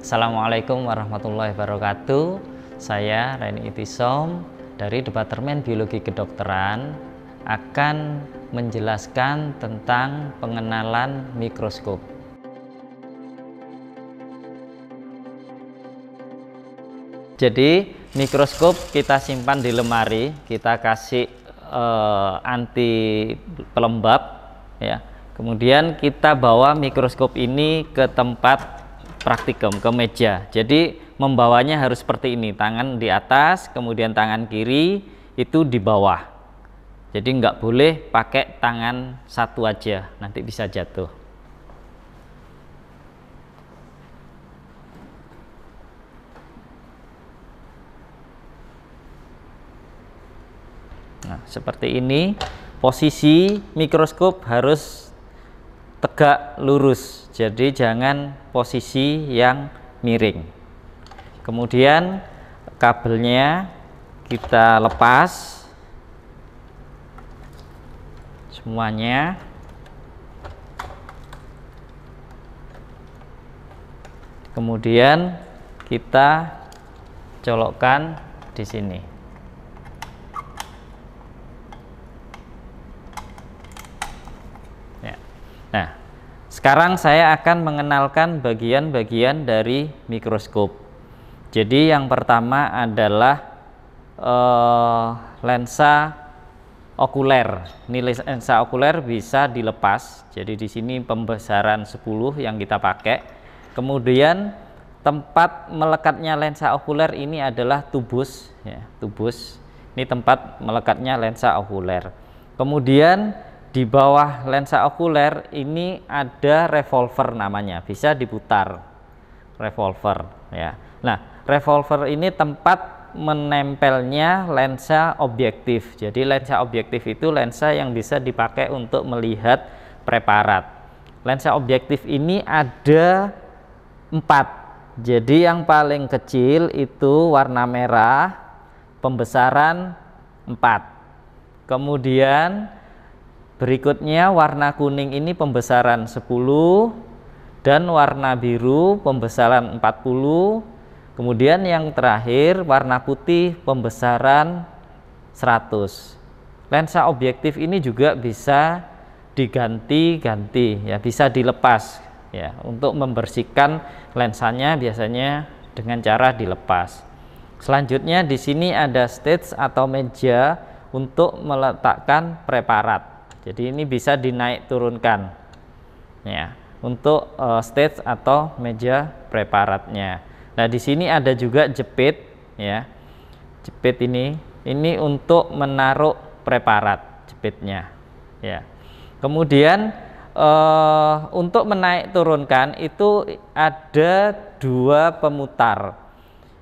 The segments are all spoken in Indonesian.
Assalamualaikum warahmatullahi wabarakatuh. Saya Reni Itisom dari Departemen Biologi Kedokteran akan menjelaskan tentang pengenalan mikroskop. Jadi mikroskop kita simpan di lemari, kita kasih anti pelembab ya. Kemudian kita bawa mikroskop ini ke tempat praktikum, ke meja. Jadi membawanya harus seperti ini, tangan di atas, kemudian tangan kiri itu di bawah. Jadi nggak boleh pakai tangan satu aja, nanti bisa jatuh. Nah, seperti ini. Posisi mikroskop harus tegak lurus, jadi jangan posisi yang miring. Kemudian kabelnya kita lepas semuanya. Kemudian kita colokkan di sini. Nah, sekarang saya akan mengenalkan bagian-bagian dari mikroskop. Jadi yang pertama adalah lensa okuler. Ini lensa okuler bisa dilepas. Jadi di sini pembesaran 10 yang kita pakai. Kemudian tempat melekatnya lensa okuler ini adalah tubus, ya, tubus. Ini tempat melekatnya lensa okuler. Kemudian di bawah lensa okuler ini ada revolver namanya, bisa diputar revolver ya. Nah, revolver ini tempat menempelnya lensa objektif. Jadi lensa objektif itu lensa yang bisa dipakai untuk melihat preparat. Lensa objektif ini ada 4. Jadi yang paling kecil itu warna merah, pembesaran 4. Kemudian berikutnya warna kuning ini pembesaran 10 dan warna biru pembesaran 40. Kemudian yang terakhir warna putih pembesaran 100. Lensa objektif ini juga bisa diganti-ganti ya, bisa dilepas ya. Untuk membersihkan lensanya biasanya dengan cara dilepas. Selanjutnya di sini ada stage atau meja untuk meletakkan preparat. Jadi ini bisa dinaik turunkan ya untuk stage atau meja preparatnya. Nah, di sini ada juga jepit ya. Jepit ini untuk menaruh preparat jepitnya ya. Kemudian untuk menaik turunkan itu ada 2 pemutar.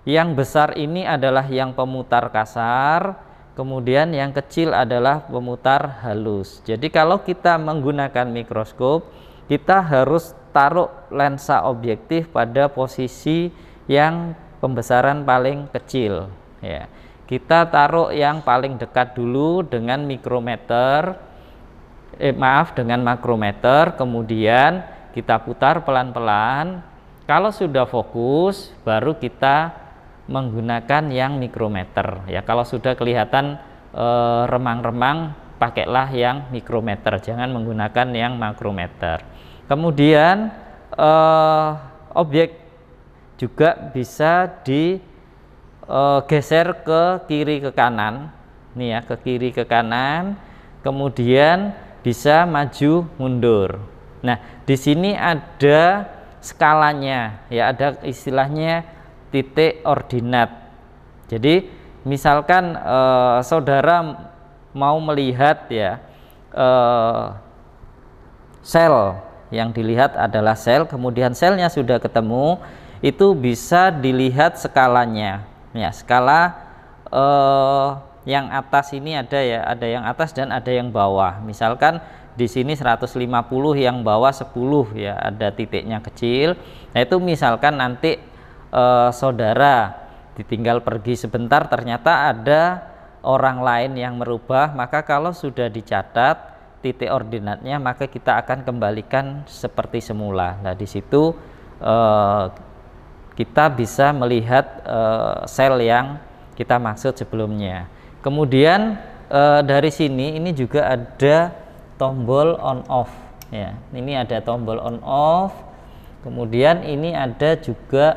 Yang besar ini adalah yang pemutar kasar. Kemudian yang kecil adalah pemutar halus. Jadi kalau kita menggunakan mikroskop, kita harus taruh lensa objektif pada posisi yang pembesaran paling kecil ya. Kita taruh yang paling dekat dulu dengan mikrometer, dengan makrometer, kemudian kita putar pelan-pelan. Kalau sudah fokus, baru kita menggunakan yang mikrometer ya. Kalau sudah kelihatan remang-remang, pakailah yang mikrometer, jangan menggunakan yang makrometer. Kemudian objek juga bisa digeser ke kiri ke kanan nih ya, ke kiri ke kanan, kemudian bisa maju mundur. Nah, di sini ada skalanya ya, ada istilahnya titik ordinat. Jadi misalkan saudara mau melihat ya sel, yang dilihat adalah sel, kemudian selnya sudah ketemu, itu bisa dilihat skalanya ya. Skala yang atas ini ada ya, ada yang atas dan ada yang bawah. Misalkan di sini 150, yang bawah 10 ya, ada titiknya kecil. Nah, itu misalkan nanti saudara ditinggal pergi sebentar, ternyata ada orang lain yang merubah, maka kalau sudah dicatat titik ordinatnya, maka kita akan kembalikan seperti semula. Nah, di situ kita bisa melihat sel yang kita maksud sebelumnya. Kemudian dari sini ini juga ada tombol on off ya. Ini ada tombol on off. Kemudian ini ada juga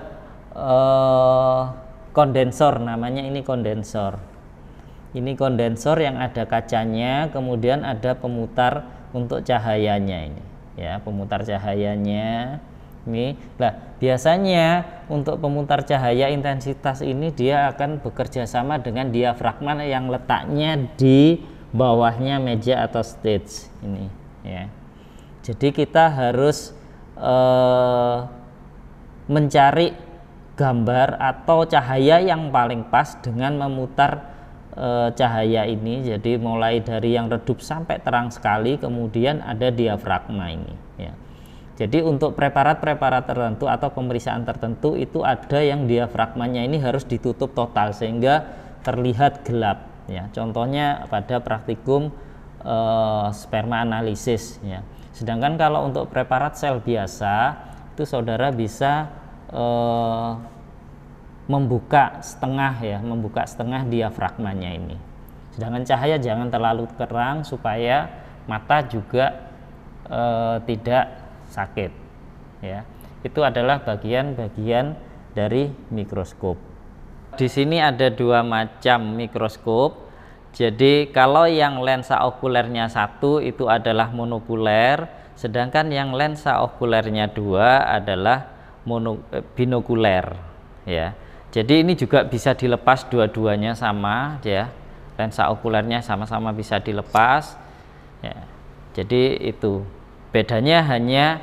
kondensor, namanya ini kondensor. Ini kondensor yang ada kacanya, kemudian ada pemutar untuk cahayanya ini ya, pemutar cahayanya ini. Nah, biasanya untuk pemutar cahaya intensitas ini dia akan bekerja sama dengan diafragma yang letaknya di bawahnya meja atau stage ini ya. Jadi kita harus mencari gambar atau cahaya yang paling pas dengan memutar cahaya ini. Jadi mulai dari yang redup sampai terang sekali, kemudian ada diafragma ini ya. Jadi untuk preparat-preparat tertentu atau pemeriksaan tertentu itu ada yang diafragmanya ini harus ditutup total sehingga terlihat gelap ya. Contohnya pada praktikum sperma analisis ya. Sedangkan kalau untuk preparat sel biasa itu saudara bisa membuka setengah ya, membuka setengah diafragmanya ini. Sedangkan cahaya jangan terlalu terang supaya mata juga tidak sakit ya. Itu adalah bagian-bagian dari mikroskop. Di sini ada dua macam mikroskop. Jadi kalau yang lensa okulernya satu itu adalah monokuler, sedangkan yang lensa okulernya dua adalah binokuler ya. Jadi ini juga bisa dilepas, dua-duanya sama ya. Lensa okulernya sama-sama bisa dilepas ya. Jadi itu bedanya hanya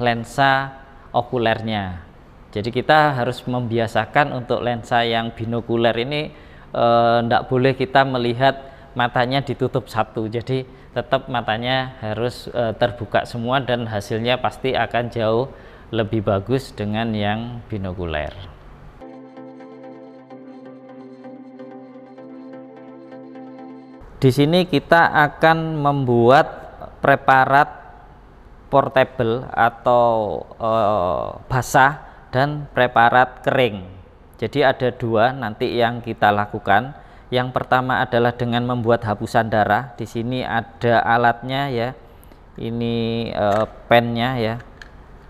lensa okulernya. Jadi kita harus membiasakan untuk lensa yang binokuler ini tidak boleh kita melihat matanya ditutup satu. Jadi tetap matanya harus terbuka semua dan hasilnya pasti akan jauh lebih bagus dengan yang binokuler. Di sini kita akan membuat preparat portable atau basah dan preparat kering. Jadi ada dua nanti yang kita lakukan. Yang pertama adalah dengan membuat hapusan darah. Di sini ada alatnya ya. Ini pennya ya,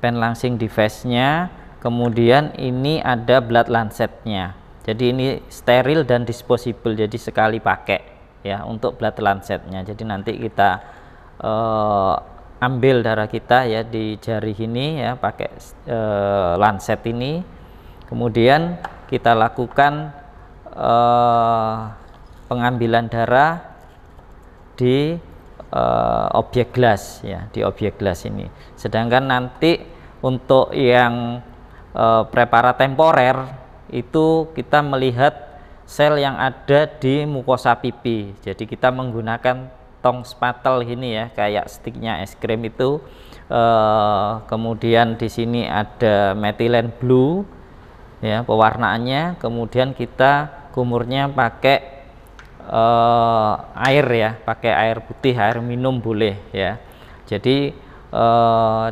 pen langsing device-nya. Kemudian ini ada blood lancet-nya. Jadi ini steril dan disposable. Jadi sekali pakai ya untuk blood lancet-nya. Jadi nanti kita ambil darah kita ya di jari ini ya pakai lancet ini. Kemudian kita lakukan pengambilan darah di objek gelas ya, di objek gelas ini. Sedangkan nanti untuk yang preparat temporer itu kita melihat sel yang ada di mukosa pipi. Jadi kita menggunakan tong spatel ini ya, kayak sticknya es krim itu. Kemudian di sini ada metilen blue ya pewarnaannya. Kemudian kita kumurnya pakai air ya, pakai air putih, air minum boleh ya. Jadi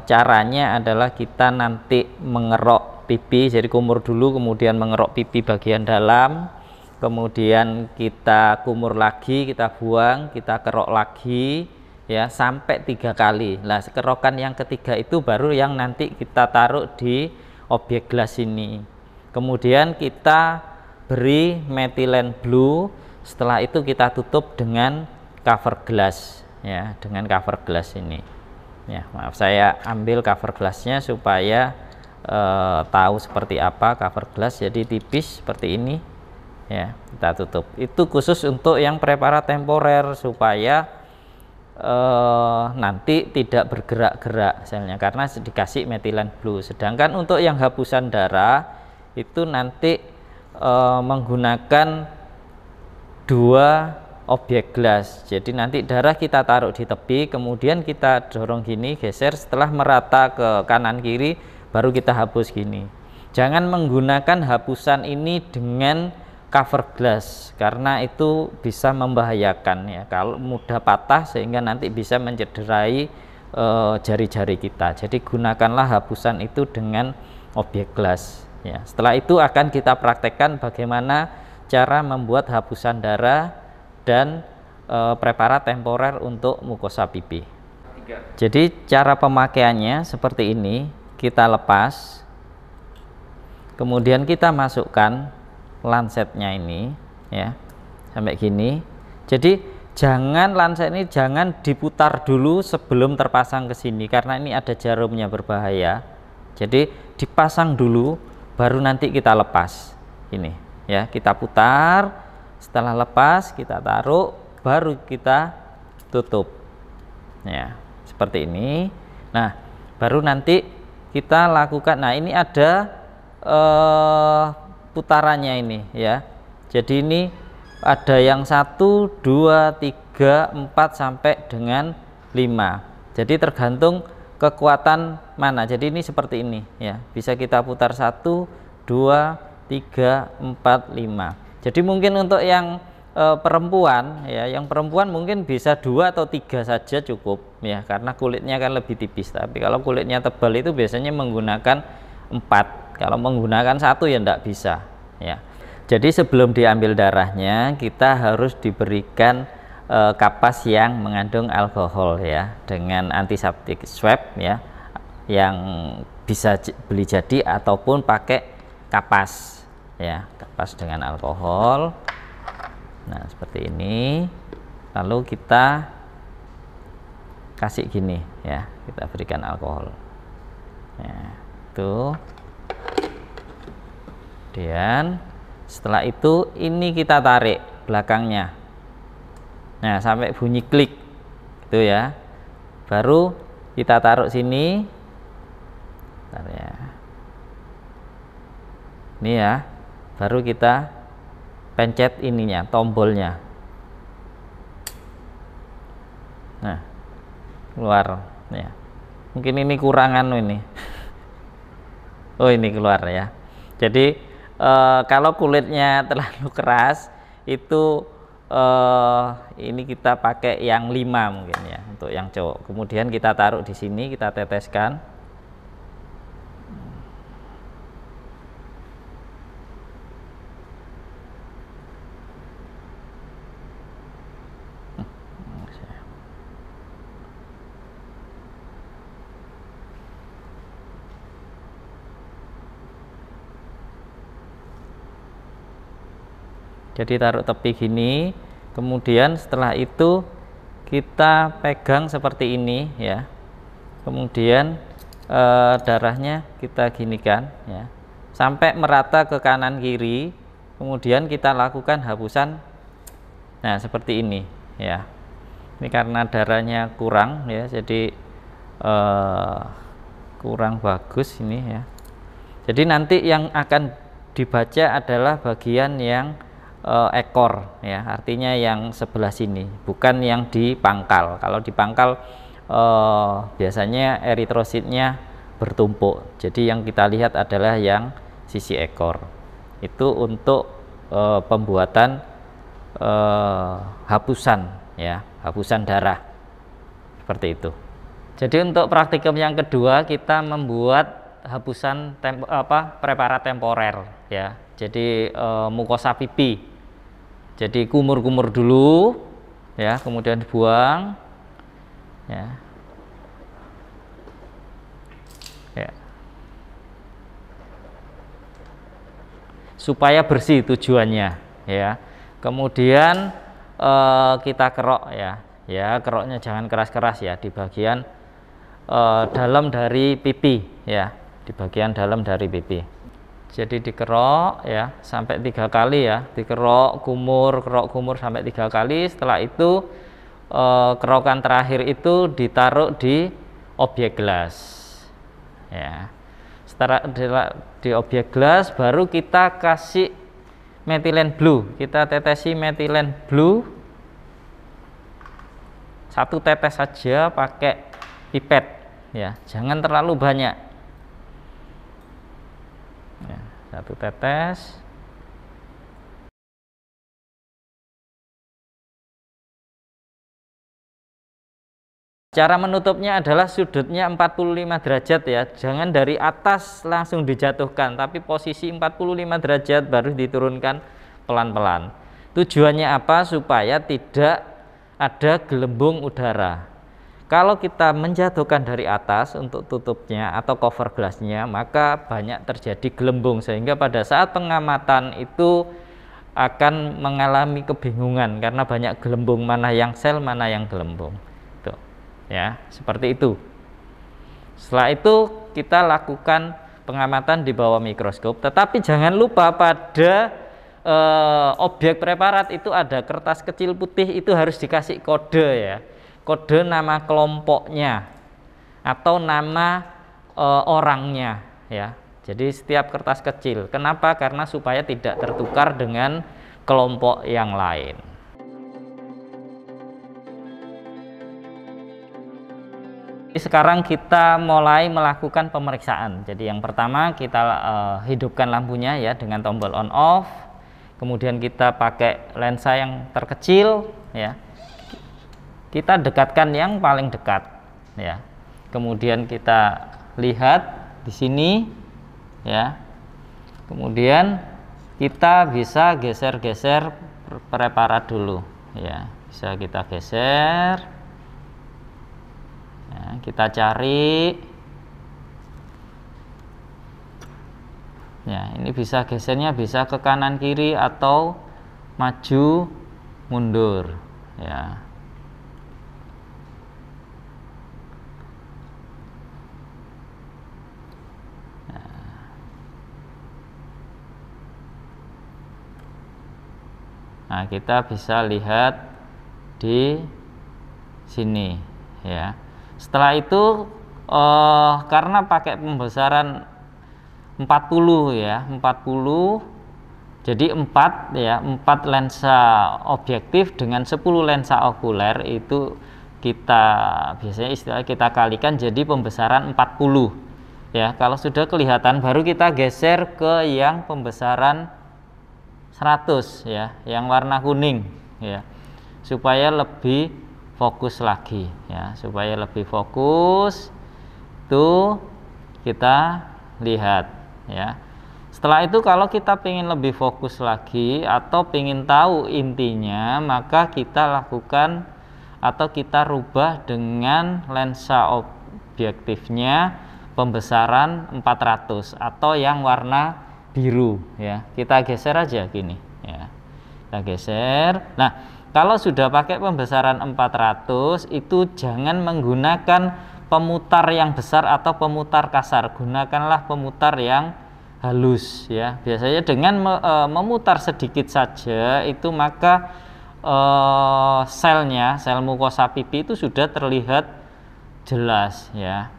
caranya adalah kita nanti mengerok pipi. Jadi kumur dulu, kemudian mengerok pipi bagian dalam. Kemudian kita kumur lagi, kita buang, kita kerok lagi ya sampai 3 kali. Nah, kerokan yang ketiga itu baru yang nanti kita taruh di objek gelas ini. Kemudian kita beri metilen blue. Setelah itu kita tutup dengan cover gelas ya, dengan cover gelas ini. Ya, maaf saya ambil cover gelasnya supaya tahu seperti apa cover gelas. Jadi tipis seperti ini. Ya, kita tutup. Itu khusus untuk yang preparat temporer supaya nanti tidak bergerak-gerak selnya karena dikasih metilen blue. Sedangkan untuk yang hapusan darah itu nanti menggunakan 2 objek gelas. Jadi nanti darah kita taruh di tepi, kemudian kita dorong gini, geser, setelah merata ke kanan kiri baru kita hapus gini. Jangan menggunakan hapusan ini dengan cover glass karena itu bisa membahayakan ya, kalau mudah patah sehingga nanti bisa mencederai jari-jari kita. Jadi gunakanlah hapusan itu dengan objek gelas ya. Setelah itu akan kita praktekkan bagaimana cara membuat hapusan darah dan preparat temporer untuk mukosa pipi. Jadi cara pemakaiannya seperti ini, kita lepas, kemudian kita masukkan lansetnya ini ya, sampai gini. Jadi jangan lanset ini jangan diputar dulu sebelum terpasang ke sini, karena ini ada jarumnya, berbahaya. Jadi dipasang dulu baru nanti kita lepas ini ya, kita putar, setelah lepas kita taruh, baru kita tutup ya, seperti ini. Nah baru nanti kita lakukan, nah ini ada putarannya ini ya. Jadi ini ada yang 1, 2, 3, 4 sampai dengan 5. Jadi tergantung kekuatan mana. Jadi ini seperti ini ya, bisa kita putar 1, 2, 3, 4, 5. Jadi mungkin untuk yang perempuan ya, yang perempuan mungkin bisa 2 atau 3 saja cukup ya, karena kulitnya kan lebih tipis. Tapi kalau kulitnya tebal itu biasanya menggunakan 4. Kalau menggunakan 1 ya enggak bisa ya. Jadi sebelum diambil darahnya kita harus diberikan kapas yang mengandung alkohol ya, dengan antiseptik swab ya, yang bisa beli jadi ataupun pakai kapas ya, kapas dengan alkohol. Nah seperti ini, lalu kita kasih gini ya, kita berikan alkohol ya, tuh. Kemudian setelah itu ini kita tarik belakangnya, nah sampai bunyi klik itu ya, baru kita taruh sini. Bentar ya, ini ya, baru kita pencet ininya, tombolnya. Nah keluar ya, mungkin ini kurangan ini. Oh ini keluar ya. Jadi kalau kulitnya terlalu keras itu ini kita pakai yang 5 mungkin ya, untuk yang cowok. Kemudian kita taruh di sini, kita teteskan. Jadi taruh tepi gini, kemudian setelah itu kita pegang seperti ini ya, kemudian darahnya kita ginikan ya, sampai merata ke kanan kiri, kemudian kita lakukan hapusan. Nah seperti ini ya, ini karena darahnya kurang ya, jadi kurang bagus ini ya. Jadi nanti yang akan dibaca adalah bagian yang ekor ya, artinya yang sebelah sini, bukan yang di pangkal. Kalau di pangkal biasanya eritrositnya bertumpuk, jadi yang kita lihat adalah yang sisi ekor. Itu untuk pembuatan hapusan ya, hapusan darah seperti itu. Jadi untuk praktikum yang kedua kita membuat hapusan preparat temporer ya. Jadi mukosa pipi. Jadi kumur-kumur dulu ya, kemudian dibuang ya. Ya. Supaya bersih tujuannya ya. Kemudian kita kerok ya. Ya, keroknya jangan keras-keras ya, di bagian dalam dari pipi ya, di bagian dalam dari pipi. Jadi dikerok ya sampai 3 kali ya, dikerok kumur sampai 3 kali. Setelah itu kerokan terakhir itu ditaruh di objek gelas ya. Setelah di objek gelas baru kita kasih metilen blue, kita tetesi metilen blue 1 tetes saja pakai pipet ya, jangan terlalu banyak ya, 1 tetes. Cara menutupnya adalah sudutnya 45 derajat ya. Jangan dari atas langsung dijatuhkan, tapi posisi 45 derajat baru diturunkan pelan-pelan. Tujuannya apa? Supaya tidak ada gelembung udara. Kalau kita menjatuhkan dari atas untuk tutupnya atau cover gelasnya, maka banyak terjadi gelembung sehingga pada saat pengamatan itu akan mengalami kebingungan karena banyak gelembung, mana yang sel, mana yang gelembung. Tuh. Ya, seperti itu. Setelah itu kita lakukan pengamatan di bawah mikroskop, tetapi jangan lupa pada objek preparat itu ada kertas kecil putih, itu harus dikasih kode ya, kode nama kelompoknya atau nama orangnya ya. Jadi setiap kertas kecil, kenapa? Karena supaya tidak tertukar dengan kelompok yang lain. Sekarang kita mulai melakukan pemeriksaan. Jadi yang pertama kita hidupkan lampunya ya dengan tombol on off. Kemudian kita pakai lensa yang terkecil ya. Kita dekatkan yang paling dekat ya. Kemudian kita lihat di sini ya. Kemudian kita bisa geser-geser preparat dulu ya. Bisa kita geser. Ya, kita cari. Ya, ini bisa gesernya bisa ke kanan kiri atau maju mundur ya. Nah, kita bisa lihat di sini ya. Setelah itu karena pakai pembesaran 40 ya, 40. Jadi 4 ya, 4 lensa objektif dengan 10 lensa okuler itu kita biasanya istilah kita kalikan jadi pembesaran 40 ya. Kalau sudah kelihatan baru kita geser ke yang pembesaran 100 ya, yang warna kuning ya, supaya lebih fokus lagi ya, supaya lebih fokus. Tuh kita lihat ya. Setelah itu kalau kita ingin lebih fokus lagi atau ingin tahu intinya, maka kita lakukan atau kita rubah dengan lensa objektifnya pembesaran 400 atau yang warna biru ya. Kita geser aja gini ya. Kita geser. Nah, kalau sudah pakai pembesaran 400 itu jangan menggunakan pemutar yang besar atau pemutar kasar. Gunakanlah pemutar yang halus ya. Biasanya dengan memutar sedikit saja itu maka selnya, sel mukosa pipi itu sudah terlihat jelas ya.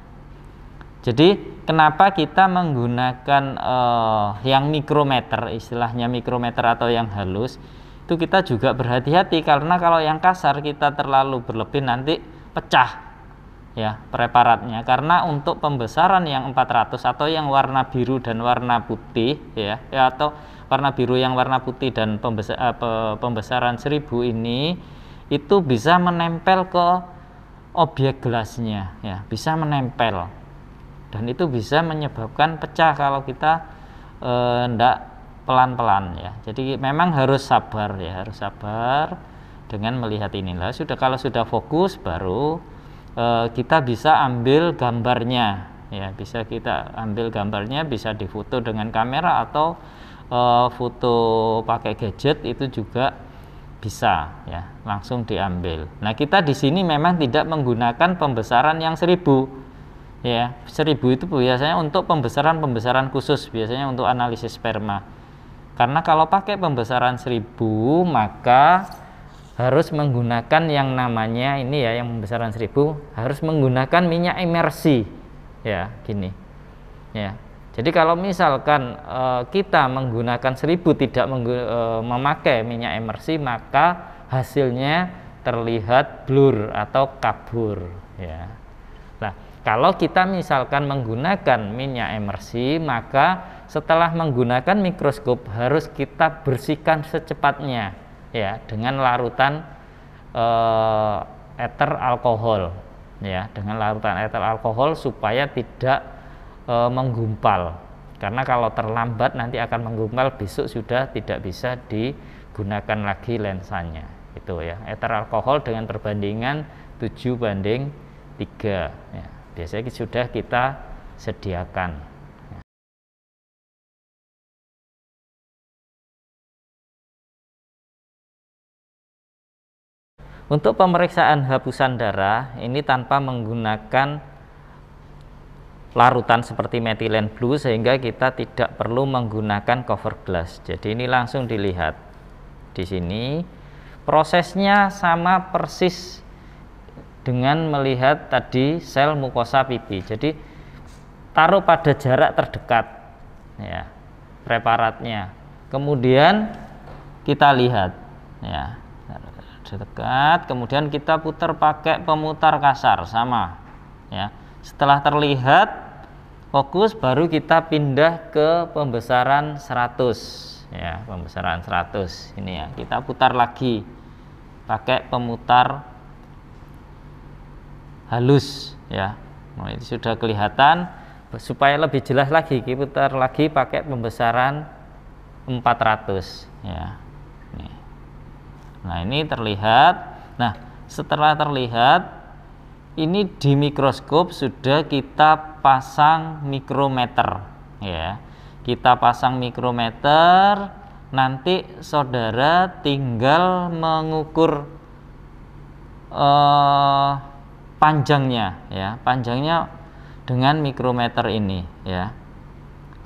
Jadi kenapa kita menggunakan yang mikrometer, istilahnya mikrometer atau yang halus, itu kita juga berhati-hati karena kalau yang kasar kita terlalu berlebih nanti pecah ya preparatnya. Karena untuk pembesaran yang 400 atau yang warna biru dan warna putih ya, atau warna biru yang warna putih dan pembesaran 1000 ini itu bisa menempel ke objek gelasnya ya, bisa menempel. Dan itu bisa menyebabkan pecah kalau kita hendak pelan-pelan ya. Jadi memang harus sabar ya, harus sabar dengan melihat inilah. Sudah kalau sudah fokus baru kita bisa ambil gambarnya ya, bisa kita ambil gambarnya, bisa difoto dengan kamera atau foto pakai gadget itu juga bisa ya, langsung diambil. Nah, kita di sini memang tidak menggunakan pembesaran yang 1000 ya. 1000 itu biasanya untuk pembesaran khusus, biasanya untuk analisis sperma. Karena kalau pakai pembesaran 1000 maka harus menggunakan yang namanya ini ya, yang pembesaran 1000 harus menggunakan minyak imersi ya, gini ya. Jadi kalau misalkan kita menggunakan 1000 tidak memakai minyak imersi, maka hasilnya terlihat blur atau kabur ya. Nah, kalau kita misalkan menggunakan minyak emersi, maka setelah menggunakan mikroskop harus kita bersihkan secepatnya ya dengan larutan eter alkohol ya, dengan larutan etil alkohol supaya tidak menggumpal. Karena kalau terlambat nanti akan menggumpal, besok sudah tidak bisa digunakan lagi lensanya. Itu ya, etil alkohol dengan perbandingan 7:3 ya, biasanya sudah kita sediakan. Untuk pemeriksaan hapusan darah ini tanpa menggunakan larutan seperti metilen blue, sehingga kita tidak perlu menggunakan cover glass. Jadi ini langsung dilihat di sini, prosesnya sama persis dengan melihat tadi sel mukosa pipi. Jadi taruh pada jarak terdekat ya preparatnya, kemudian kita lihat ya dekat, kemudian kita putar pakai pemutar kasar sama ya. Setelah terlihat fokus, baru kita pindah ke pembesaran 100 ya, pembesaran 100 ini ya, kita putar lagi pakai pemutar halus ya. Nah, itu sudah kelihatan. Supaya lebih jelas lagi, kita putar lagi pakai pembesaran 400 ya. Nah, ini terlihat. Nah, setelah terlihat, ini di mikroskop sudah kita pasang mikrometer ya. Kita pasang mikrometer, nanti saudara tinggal mengukur panjangnya ya, panjangnya dengan mikrometer ini ya.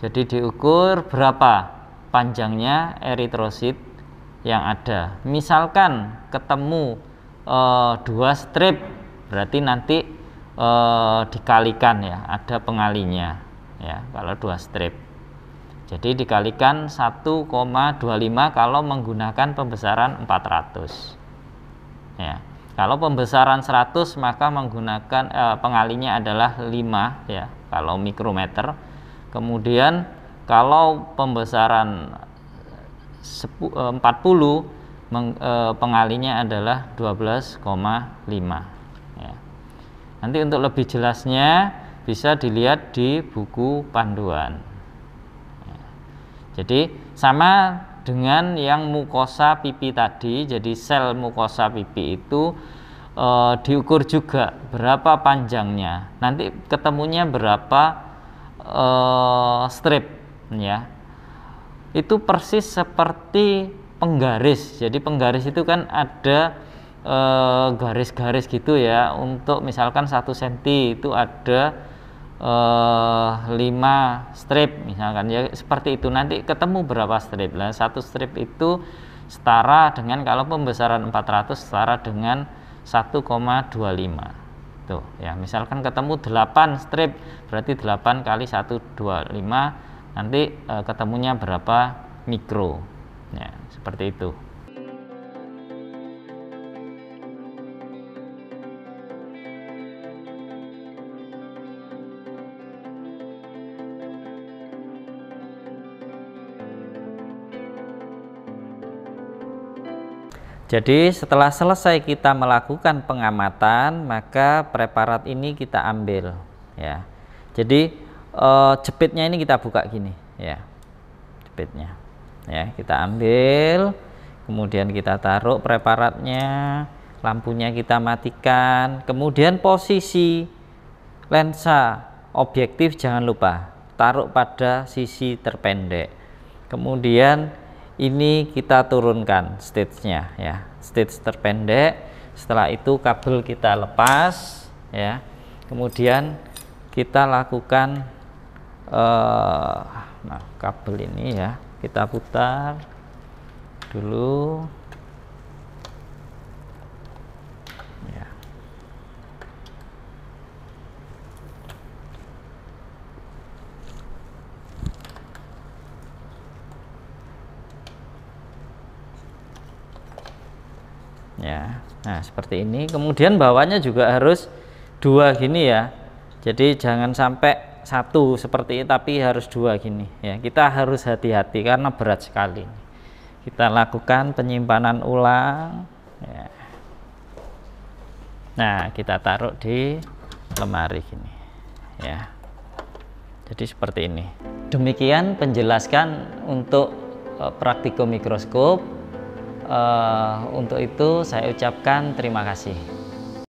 Jadi diukur berapa panjangnya eritrosit yang ada. Misalkan ketemu 2 strip, berarti nanti dikalikan ya, ada pengalinya ya kalau 2 strip. Jadi dikalikan 1,25 kalau menggunakan pembesaran 400 ya. Kalau pembesaran 100 maka menggunakan pengalinya adalah 5 ya kalau mikrometer. Kemudian kalau pembesaran 40 pengalinya adalah 12,5 ya. Nanti untuk lebih jelasnya bisa dilihat di buku panduan ya. Jadi sama dengan yang mukosa pipi tadi, jadi sel mukosa pipi itu diukur juga berapa panjangnya, nanti ketemunya berapa strip ya. Itu persis seperti penggaris. Jadi penggaris itu kan ada garis-garis gitu ya. Untuk misalkan 1 cm itu ada 5 strip misalkan ya, seperti itu. Nanti ketemu berapa strip. Nah, 1 strip itu setara dengan, kalau pembesaran 400 setara dengan 1,25 tuh ya. Misalkan ketemu 8 strip, berarti 8 kali 125, nanti ketemunya berapa mikro ya, seperti itu. Jadi setelah selesai kita melakukan pengamatan, maka preparat ini kita ambil ya. Jadi jepitnya ini kita buka gini ya, jepitnya ya, kita ambil, kemudian kita taruh preparatnya, lampunya kita matikan, kemudian posisi lensa objektif jangan lupa taruh pada sisi terpendek, kemudian ini kita turunkan stage-nya ya, stage terpendek. Setelah itu kabel kita lepas ya, kemudian kita lakukan nah, kabel ini ya kita putar dulu ya. Ya, nah seperti ini. Kemudian bawahnya juga harus 2 gini ya. Jadi jangan sampai 1 seperti ini, tapi harus 2 gini ya. Kita harus hati-hati karena berat sekali. Kita lakukan penyimpanan ulang ya. Nah, kita taruh di lemari gini ya. Jadi seperti ini. Demikian penjelaskan untuk praktikum mikroskop. Untuk itu saya ucapkan terima kasih.